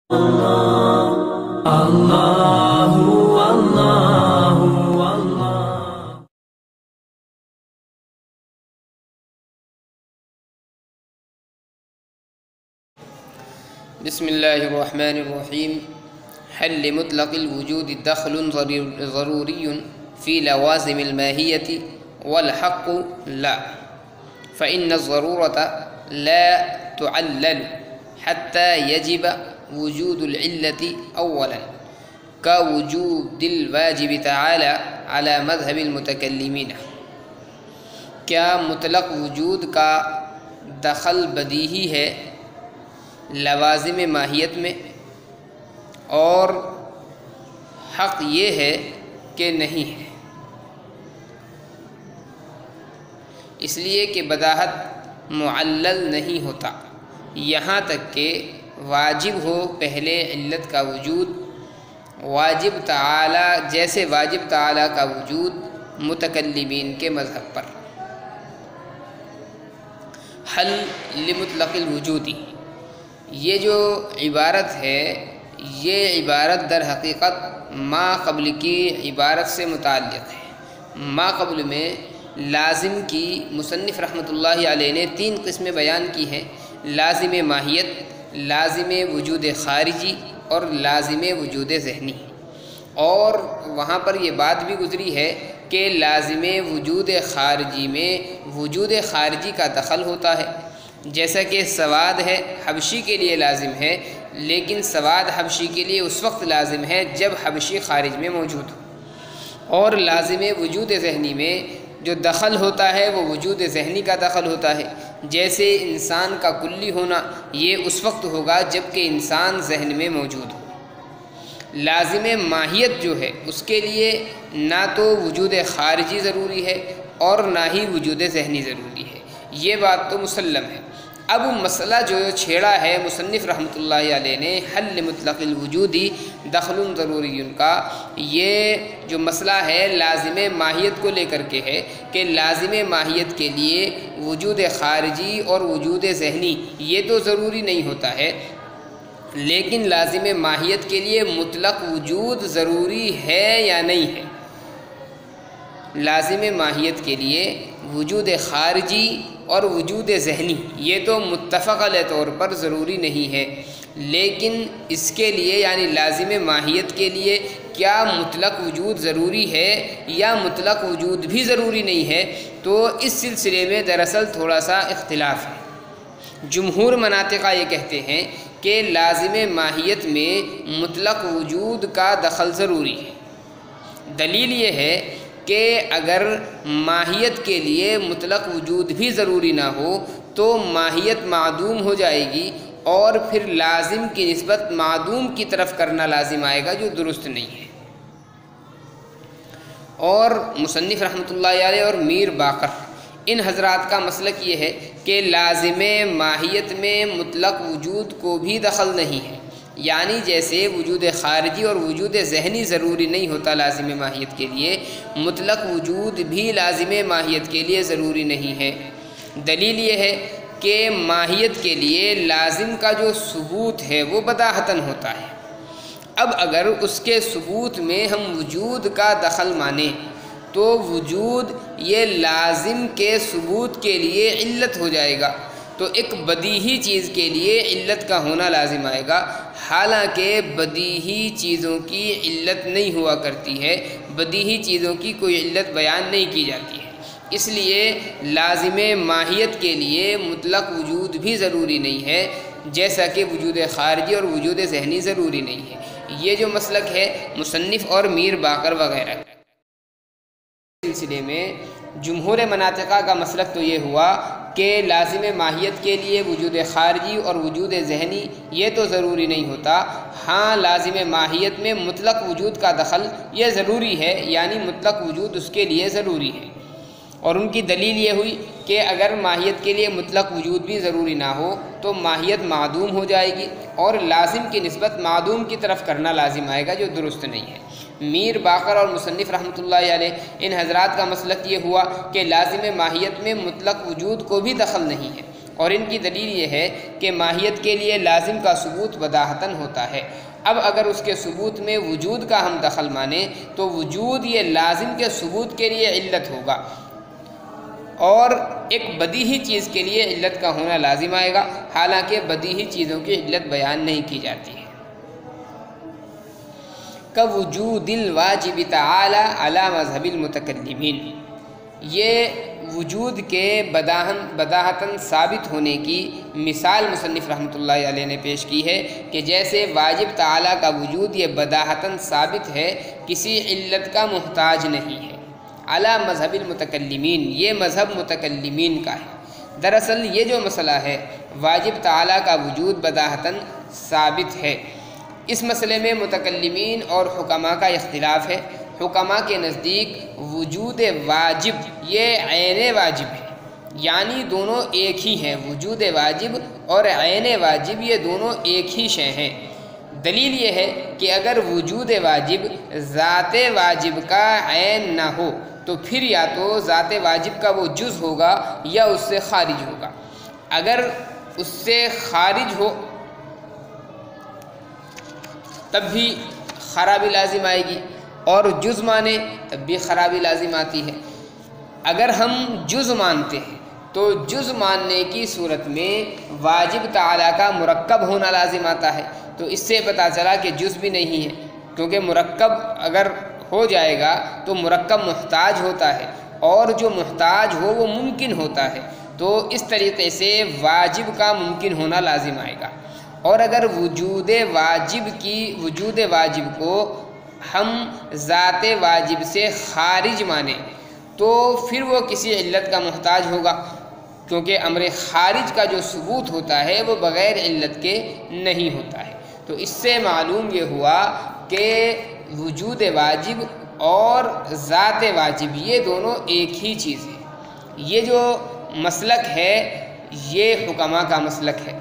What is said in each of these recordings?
بسم اللہ الرحمن الرحیم حل مطلق الوجود دخل ضروری فی لوازم الماہیت والحق لا فإن الضرورة لا تعلل حتى يجب وجود العلة اولا كوجود الواجب تعالی على مذهب المتکلمین۔ کیا مطلق وجود کا دخل بدیہی ہے لوازم ماہیت میں، اور حق یہ ہے کہ نہیں ہے، اس لیے کہ بداہت معلل نہیں ہوتا یہاں تک کہ واجب ہو پہلے علت کا وجود، واجب تعالی جیسے واجب تعالی کا وجود متکلمین کے مذہب پر۔ حل لمطلق الوجودی، یہ جو عبارت ہے یہ عبارت در حقیقت ما قبل کی عبارت سے متعلق ہے۔ ما قبل میں لازم کی مصنف رحمۃ اللہ علیہ نے 3 قسمیں بیان کی ہیں: لازم ماہیت، لازم وجود خارجی اور لازم وجود ذہنی۔ اور وہاں پر یہ بات بھی گزری ہے کہ لازم وجود خارجی میں وجود خارجی کا دخل ہوتا ہے، جیسا کہ سواد ہے حبشی کے لیے لازم ہے، لیکن سواد حبشی کے لیے اس وقت لازم ہے جب حبشی خارج میں موجود ہو۔ اور لازم وجود ذہنی میں جو دخل ہوتا ہے وہ وجود ذہنی کا دخل ہوتا ہے، جیسے انسان کا کلی ہونا یہ اس وقت ہوگا جب کہ انسان ذہن میں موجود ہو۔ لازم ماہیت جو ہے اس کے لیے نہ تو وجود خارجی ضروری ہے اور نہ ہی وجود ذہنی ضروری ہے، یہ بات تو مسلم ہے۔ اب مسئلہ جو چھیڑا ہے مصنف رحمۃ اللہ علیہ نے حل مطلق الوجودی دخل ضروری کا، یہ جو مسئلہ ہے لازم ماہیت کو لے کر کے ہے کہ لازم ماہیت کے لیے وجود خارجی اور وجود ذہنی یہ تو ضروری نہیں ہوتا ہے، لیکن لازم ماہیت کے لیے مطلق وجود ضروری ہے یا نہیں ہے۔ لازم ماہیت کے لیے وجود خارجی اور وجود ذہنی یہ تو متفق علیہ طور پر ضروری نہیں ہے، لیکن اس کے لیے یعنی لازم ماہیت کے لیے کیا مطلق وجود ضروری ہے یا مطلق وجود بھی ضروری نہیں ہے، تو اس سلسلے میں دراصل تھوڑا سا اختلاف ہے۔ جمہور مناطقہ یہ کہتے ہیں کہ لازم ماہیت میں مطلق وجود کا دخل ضروری ہے۔ دلیل یہ ہے کہ اگر ماہیت کے لیے مطلق وجود بھی ضروری نہ ہو تو ماہیت معدوم ہو جائے گی، اور پھر لازم کی نسبت معدوم کی طرف کرنا لازم آئے گا جو درست نہیں ہے۔ اور مصنف رحمۃ اللہ علیہ اور میر باقر ان حضرات کا مسلک یہ ہے کہ لازم ماہیت میں مطلق وجود کو بھی دخل نہیں ہے، یعنی جیسے وجود خارجی اور وجود ذہنی ضروری نہیں ہوتا لازم ماہیت کے لیے، مطلق وجود بھی لازم ماہیت کے لیے ضروری نہیں ہے۔ دلیل یہ ہے کہ ماہیت کے لیے لازم کا جو ثبوت ہے وہ بداہتاً ہوتا ہے۔ اب اگر اس کے ثبوت میں ہم وجود کا دخل مانیں تو وجود یہ لازم کے ثبوت کے لیے علت ہو جائے گا، تو ایک بدیہی چیز کے لیے علت کا ہونا لازم آئے گا، حالانکہ بدیہی چیزوں کی علت نہیں ہوا کرتی ہے، بدیہی چیزوں کی کوئی علت بیان نہیں کی جاتی ہے۔ اس لیے لازم ماہیت کے لیے مطلق وجود بھی ضروری نہیں ہے، جیسا کہ وجود خارجی اور وجود ذہنی ضروری نہیں ہے۔ یہ جو مسلک ہے مصنف اور میر باقر وغیرہ سلسلے میں جمہور مناطقہ کا مسلک تو یہ ہوا کہ لازم ماہیت کے لیے وجود خارجی اور وجود ذہنی یہ تو ضروری نہیں ہوتا، ہاں لازم ماہیت میں مطلق وجود کا دخل یہ ضروری ہے، یعنی مطلق وجود اس کے لیے ضروری ہے۔ اور ان کی دلیل یہ ہوئی کہ اگر ماہیت کے لیے مطلق وجود بھی ضروری نہ ہو تو ماہیت معدوم ہو جائے گی، اور لازم کی نسبت معدوم کی طرف کرنا لازم آئے گا جو درست نہیں ہے۔ میر باقر اور مصنف رحمۃ اللہ علیہ ان حضرات کا مسلک یہ ہوا کہ لازم ماہیت میں مطلق وجود کو بھی دخل نہیں ہے، اور ان کی دلیل یہ ہے کہ ماہیت کے لیے لازم کا ثبوت بداہتاً ہوتا ہے۔ اب اگر اس کے ثبوت میں وجود کا ہم دخل مانیں تو وجود یہ لازم کے ثبوت کے لیے علت ہوگا، اور ایک بدیہی چیز کے لیے علت کا ہونا لازم آئے گا، حالانکہ بدیہی چیزوں کی علت بیان نہیں کی جاتی ہے۔ كوجود الواجب تعالی علی مذہب المتکلمین، یہ وجود کے بداہتاً ثابت ہونے کی مثال مصنف رحمۃ اللہ علیہ نے پیش کی ہے کہ جیسے واجب تعالی کا وجود یہ بداہتاً ثابت ہے، کسی علت کا محتاج نہیں ہے۔ علی مذہب المتکلمین، یہ مذہب متکلمین کا ہے۔ دراصل یہ جو مسئلہ ہے واجب تعالی کا وجود بداہتاً ثابت ہے، اس مسئلے میں متکلمین اور حکماء کا اختلاف ہے۔ حکماء کے نزدیک وجود واجب یہ عین واجب ہے، یعنی دونوں ایک ہی ہیں، وجود واجب اور عین واجب یہ دونوں ایک ہی شے ہیں۔ دلیل یہ ہے کہ اگر وجود واجب ذات واجب کا عین نہ ہو تو پھر یا تو ذات واجب کا وہ جز ہوگا یا اس سے خارج ہوگا۔ اگر اس سے خارج ہو تب بھی خرابی لازم آئے گی، اور جز مانے تب بھی خرابی لازم آتی ہے۔ اگر ہم جز مانتے ہیں تو جز ماننے کی صورت میں واجب تعالی کا مرکب ہونا لازم آتا ہے، تو اس سے پتہ چلا کہ جز بھی نہیں ہے، کیونکہ مرکب اگر ہو جائے گا تو مرکب محتاج ہوتا ہے، اور جو محتاج ہو وہ ممکن ہوتا ہے، تو اس طریقے سے واجب کا ممکن ہونا لازم آئے گا۔ اور اگر وجود واجب کو ہم ذات واجب سے خارج مانیں تو پھر وہ کسی علت کا محتاج ہوگا، کیونکہ امر خارج کا جو ثبوت ہوتا ہے وہ بغیر علت کے نہیں ہوتا ہے۔ تو اس سے معلوم یہ ہوا کہ وجود واجب اور ذات واجب یہ دونوں ایک ہی چیز ہے۔ یہ جو مسلک ہے یہ حکماء کا مسلک ہے۔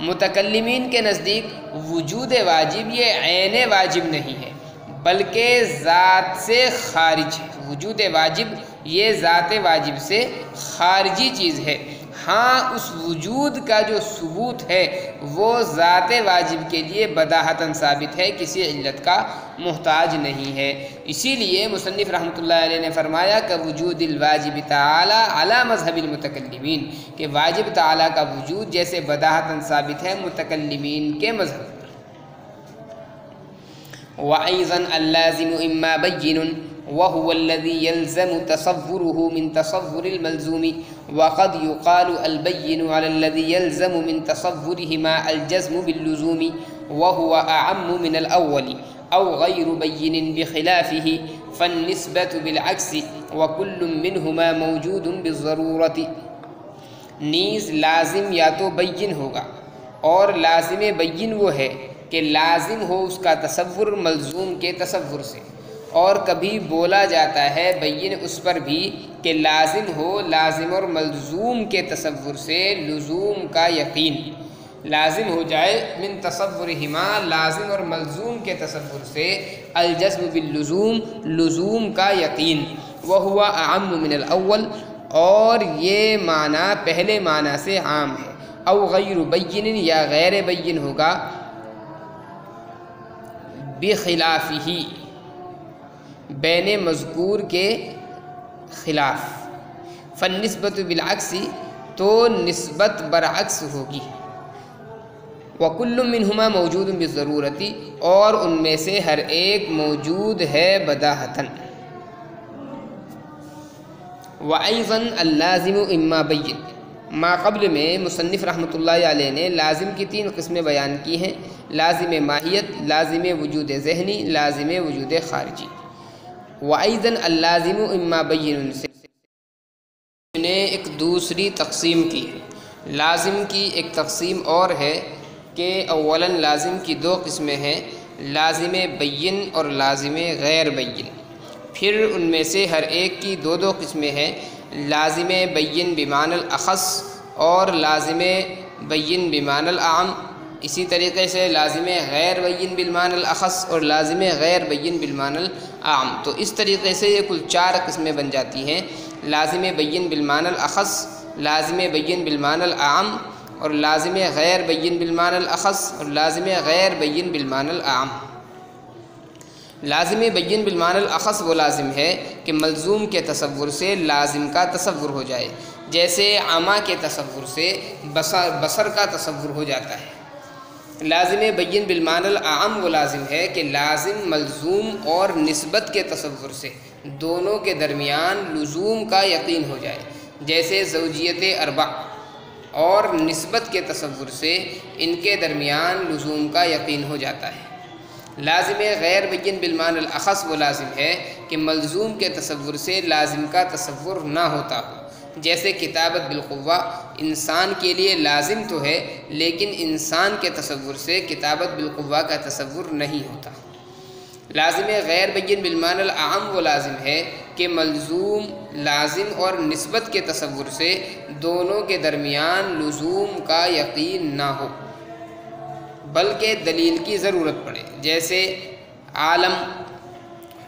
متکلمین کے نزدیک وجود واجب یہ عین واجب نہیں ہے بلکہ ذات سے خارج ہے۔ وجود واجب یہ ذات واجب سے خارجی چیز ہے، ہاں اس وجود کا جو ثبوت ہے وہ ذات واجب کے لیے بداہتاً ثابت ہے، کسی علت کا محتاج نہیں ہے۔ اسی لیے مصنف رحمۃ اللہ علیہ نے فرمایا کہ وجود الواجب تعالی علی مذہب المتکلمین، کہ واجب تعالی کا وجود جیسے بداہتاً ثابت ہے متکلمین کے مذہب پر۔ وَأَيْضًا اللَّازِمُ إِمَّا بَيِّنٌ وَهُوَ الَّذِي يَلْزَمُ تَصَوُّرُهُ مِنْ تَصَوُّرِ الْمَلْزُومِ وَقَدْ يُقَالُ الْبَيِّنُ عَلَى الَّذِي يَلْزَمُ مِنْ تَصَوُّرِهِ مَا الْجَزْمُ بِاللُّزُومِ وَهُوَ أَعَمُّ مِنَ الْأَوَّلِ أَوْ غَيْرُ بَيِّنٍ بِخِلَافِهِ فَالنِّسْبَةُ بِالْعَكْسِ وَكُلٌّ مِّنْهُمَا مَوْجُودٌ بِالضَّرُورَةِ۔ نیز لازم یا تو بین ہوگا، اور لازم بین وہ ہے کہ لازم ہو اس کا تصور ملزوم کے تصور سے، اور کبھی بولا جاتا ہے بین اس پر بھی کہ لازم ہو لازم اور ملزوم کے تصور سے لزوم کا یقین، لازم ہو جائے من تصورہما لازم اور ملزوم کے تصور سے الجزم باللزوم لزوم کا یقین، وہو اعم من الاول، اور یہ معنی پہلے معنی سے عام ہے، او غیر بین یا غیر بین ہوگا، بخلافہ بین مذکور کے خلاف، فالنسبت بالعکس تو نسبت برعکس ہوگی، وکل منہما موجود بالضرورت اور ان میں سے ہر ایک موجود ہے بداہتاً۔ وَأَيْضًا اللَّازِمُ إِمَّا بَيِّن، ما قبل میں مصنف رحمۃ اللہ علیہ نے لازم کی 3 قسمیں بیان کی ہیں، لازم ماہیت، لازم وجود ذہنی، لازم وجود خارجی۔ وَأَيْضًا اللَّازِمُ إِمَّا بَيِّن سے نے ایک دوسری تقسیم کی ہے۔ لازم کی ایک تقسیم اور ہے کہ اولاً لازم کی 2 قسمیں ہیں، لازم بین اور لازم غیر بین، پھر ان میں سے ہر ایک کی 2 قسمیں ہیں، لازم بین بمعنی الاخص اور لازم بین بمعنی العام، اسی طریقے سے لازم غیر بین بالمعنی الاخص اور لازم غیر بین بالمعنی العام۔ تو اس طریقے سے یہ کل 4 قسمیں بن جاتی ہیں، لازم بین بالمعنی الاخص لازم بین بالمعنی الاعم اور لازم غیر بین بالمعنی الاخص اور لازم غیر بین بالمعنی الاعم۔ لازم بین بالمعنی الاخص وہ لازم ہے کہ ملزوم کے تصور سے لازم کا تصور ہو جائے، جیسے عما کے تصور سے بصر کا تصور ہو جاتا ہے۔ لازم بین بالمعنی الاعم وہ لازم ہے کہ لازم ملزوم اور نسبت کے تصور سے دونوں کے درمیان لزوم کا یقین ہو جائے، جیسے زوجیت اربع، اور نسبت کے تصور سے ان کے درمیان لزوم کا یقین ہو جاتا ہے۔ لازم غیر بین بالمعنی الاخص وہ لازم ہے کہ ملزوم کے تصور سے لازم کا تصور نہ ہوتا ہو، جیسے کتابت بالقوہ انسان کے لیے لازم تو ہے لیکن انسان کے تصور سے کتابت بالقوہ کا تصور نہیں ہوتا۔ لازم غیر بین بالمعنی الاعم وہ لازم ہے کہ ملزوم لازم اور نسبت کے تصور سے دونوں کے درمیان لزوم کا یقین نہ ہو بلکہ دلیل کی ضرورت پڑے، جیسے عالم،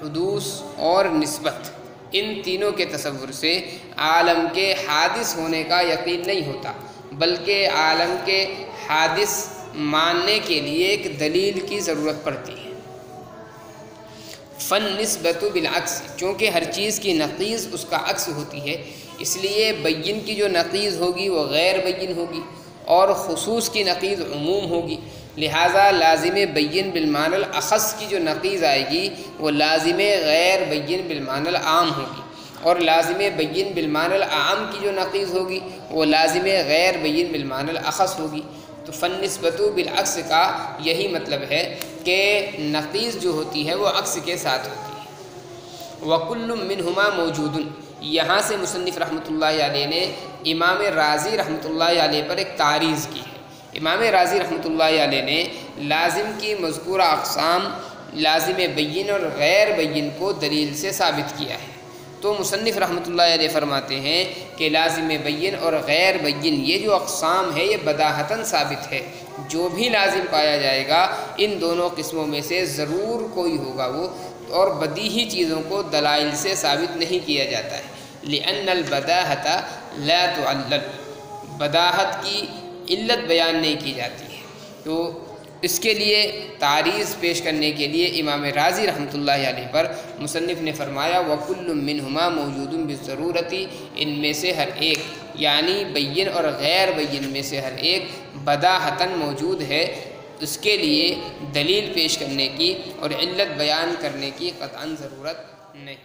حدوث اور نسبت، ان تینوں کے تصور سے عالم کے حادث ہونے کا یقین نہیں ہوتا بلکہ عالم کے حادث ماننے کے لیے ایک دلیل کی ضرورت پڑتی ہے۔ فن نسبت بالعکس، چونکہ ہر چیز کی نقیض اس کا عکس ہوتی ہے، اس لیے بین کی جو نقیض ہوگی وہ غیر بین ہوگی اور خصوص کی نقیض عموم ہوگی، لہٰذا لازم بین بالمعنی الاخص کی جو نقیض آئے گی وہ لازم غیر بین بالمعنی العام ہوگی، اور لازم بین بالمعنی العام کی جو نقیض ہوگی وہ لازم غیر بین بالمعنی الاخص ہوگی۔ تو فن نسبت بالعکس کا یہی مطلب ہے کہ نقیض جو ہوتی ہے وہ عکس کے ساتھ ہوتی ہے۔ وَكُلٌّ مِّنْهُمَا مَوْجُودٌ، یہاں سے مصنف رحمۃ اللہ علیہ نے امام رازی رحمۃ اللہ علیہ پر ایک تعریض کی ہے۔ امام رازی رحمۃ اللہ علیہ نے لازم کی مذکورہ اقسام لازم بین اور غیر بین کو دلیل سے ثابت کیا ہے، تو مصنف رحمۃ اللہ علیہ فرماتے ہیں کہ لازم بین اور غیر بین یہ جو اقسام ہے یہ بداہتاً ثابت ہے، جو بھی لازم پایا جائے گا ان دونوں قسموں میں سے ضرور کوئی ہوگا وہ، اور بدیہی چیزوں کو دلائل سے ثابت نہیں کیا جاتا ہے۔ لأن البداہۃ لا تعلل، بداہت کی علت بیان نہیں کی جاتی ہے، تو اس کے لیے تعریض پیش کرنے کے لیے امام رازی رحمۃ اللہ علیہ پر مصنف نے فرمایا وَكُلٌّ مِّنْهُمَا مَوْجُودٌ بِالضَّرُورَةِ، ان میں سے ہر ایک یعنی بین اور غیر بین میں سے ہر ایک بداہتاً موجود ہے، اس کے لیے دلیل پیش کرنے کی اور علت بیان کرنے کی قطعاً ضرورت نہیں۔